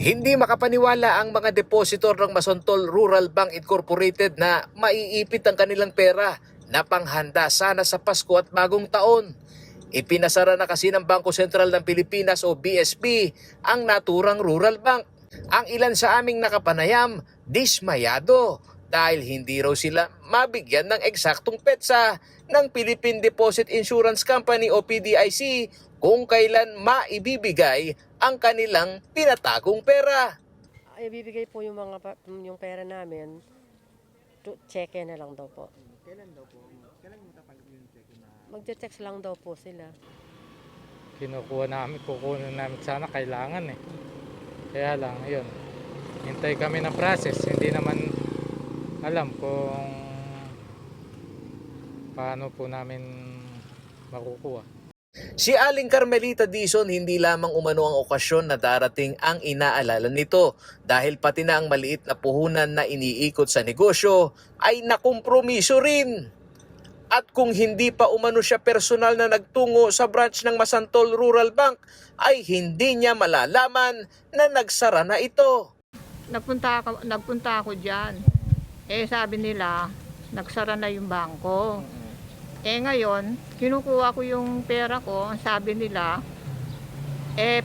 Hindi makapaniwala ang mga depositor ng Masantol Rural Bank Incorporated na maiipit ang kanilang pera na panghanda sana sa Pasko at Bagong Taon. Ipinasara na kasi ng Bangko Sentral ng Pilipinas o BSP ang naturang Rural Bank. Ang ilan sa aming nakapanayam, dismayado dahil hindi raw sila mabigyan ng eksaktong petsa ng Philippine Deposit Insurance Company o PDIC kung kailan maibibigay ang kanilang pinatagong pera. Ay, bibigay po yung yung pera namin, cheque na lang daw po. Kailan daw po? Kailan mo tatanggap yung check na Magche-checks lang daw po sila. Kukunin namin sana kailangan eh. Kaya lang, yun. Hintay kami ng process. Hindi naman alam kung paano po namin makukuha. Si Aling Carmelita Dizon hindi lamang umano ang okasyon na darating ang inaalala nito dahil pati na ang maliit na puhunan na iniikot sa negosyo ay nakompromiso rin. At kung hindi pa umano siya personal na nagtungo sa branch ng Masantol Rural Bank ay hindi niya malalaman na nagsara na ito. Nagpunta ako diyan. Sabi nila, nagsara na yung bangko. Ngayon, kinukuha ko yung pera ko, ang sabi nila,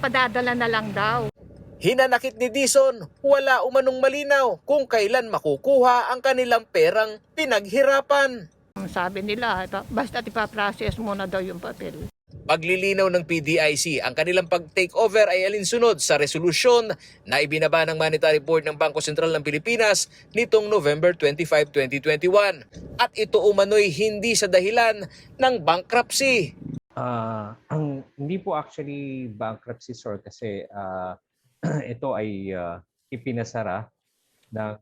padadala na lang daw. Hinanakit ni Dizon, wala umanong malinaw kung kailan makukuha ang kanilang perang pinaghirapan. Ang sabi nila, basta ipaprocess muna daw yung papel. Paglilinaw ng PDIC, ang kanilang pag-takeover ay alinsunod sa resolusyon na ibinaba ng Monetary Board ng Bangko Sentral ng Pilipinas nitong November 25, 2021. At ito umano'y hindi sa dahilan ng bankruptcy. hindi po actually bankruptcy, sir, kasi ito ay ipinasara ng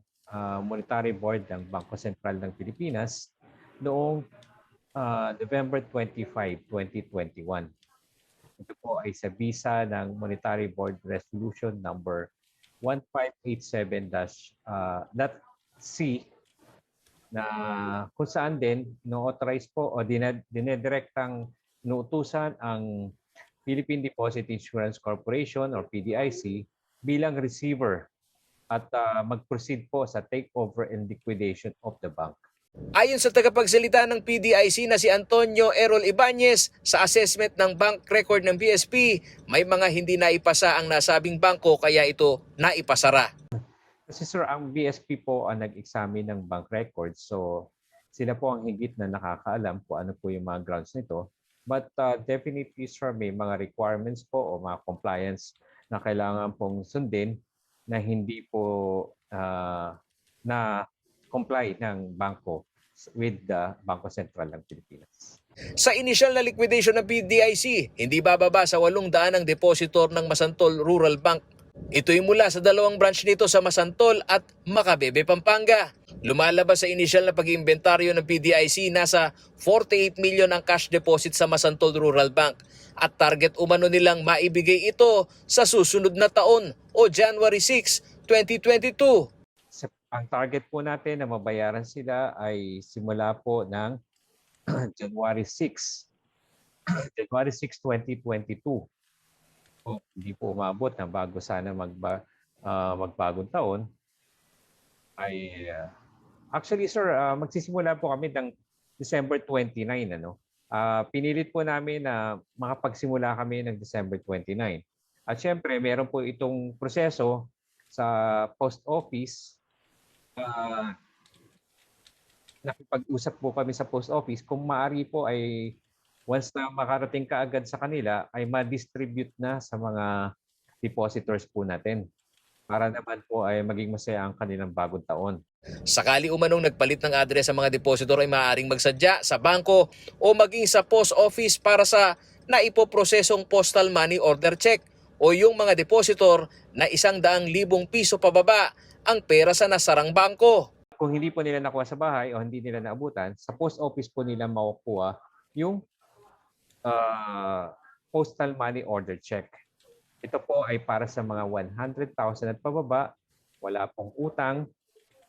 Monetary Board ng Bangko Sentral ng Pilipinas noong November 25, 2021. Ito po ay sa bisa ng Monetary Board Resolution number 1587-C na kung saan din no-authorize po o dinedirektang inuutusan ang Philippine Deposit Insurance Corporation or PDIC bilang receiver at mag-proceed po sa takeover and liquidation of the bank. Ayon sa tagapagsalita ng PDIC na si Antonio Errol Ibanez, sa assessment ng bank record ng BSP, may mga hindi naipasa ang nasabing bangko kaya ito naipasara. Kasi sir, ang BSP po ang nag-examine ng bank records. So sila po ang higit na nakakaalam kung ano po yung mga grounds nito. But definitely sir, may mga requirements po o mga compliance na kailangan pong sundin na hindi po na comply ng bangko with the Bangko Sentral ng Pilipinas. Sa initial na liquidation ng PDIC, hindi bababa sa 800 ang depositor ng Masantol Rural Bank. Ito'y mula sa dalawang branch nito sa Masantol at Macabebe, Pampanga. Lumalabas sa initial na pag-iimbentaryo ng PDIC, nasa 48 million ang cash deposit sa Masantol Rural Bank at target umano nilang maibigay ito sa susunod na taon o January 6, 2022. Ang target po natin na mabayaran sila ay simula po ng January 6, 2022. Hindi po umabot na bago sana magbagong taon. Actually sir, magsisimula po kami ng December 29. Pinilit po namin na makapagsimula kami ng December 29. At syempre, meron po itong proseso sa post office. Nakipag-usap po kami sa post office kung maaari po ay once na makarating kaagad sa kanila ay ma-distribute na sa mga depositors po natin para naman po ay maging masaya ang kanilang bagong taon. Sakali umanong nagpalit ng address sa mga depositor ay maaaring magsadya sa bangko o maging sa post office para sa naipoprosesong postal money order check o yung mga depositor na 100,000 piso pababa ang pera sa nasarang bangko. Kung hindi po nila nakuha sa bahay o hindi nila naabutan, sa post office po nila makukuha yung postal money order check. Ito po ay para sa mga 100,000 at pababa, wala pong utang,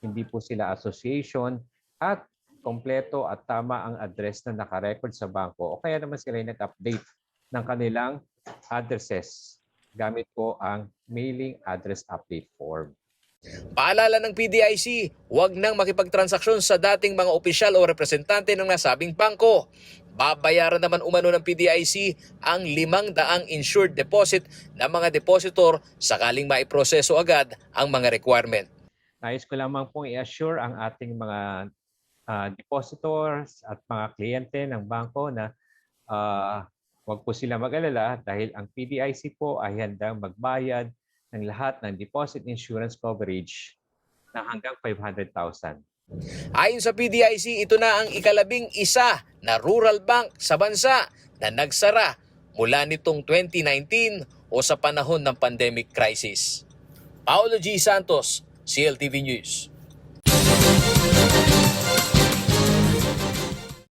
hindi po sila association, at kompleto at tama ang address na nakarecord sa bangko o kaya naman sila ay nag-update ng kanilang addresses gamit po ang mailing address update form. Paalala ng PDIC, huwag nang makipagtransaksyon sa dating mga opisyal o representante ng nasabing bangko. Babayaran naman umano ng PDIC ang 500 insured deposit ng mga depositor sakaling maiproseso agad ang mga requirement. Nais ko lamang pong i-assure ang ating mga depositors at mga kliyente ng bangko na huwag po sila mag-alala dahil ang PDIC po ay handang magbayad ng lahat ng deposit insurance coverage na hanggang 500,000. Ayon sa PDIC, ito na ang ika-11 na rural bank sa bansa na nagsara mula nitong 2019 o sa panahon ng pandemic crisis. Paolo G. Santos, CLTV News.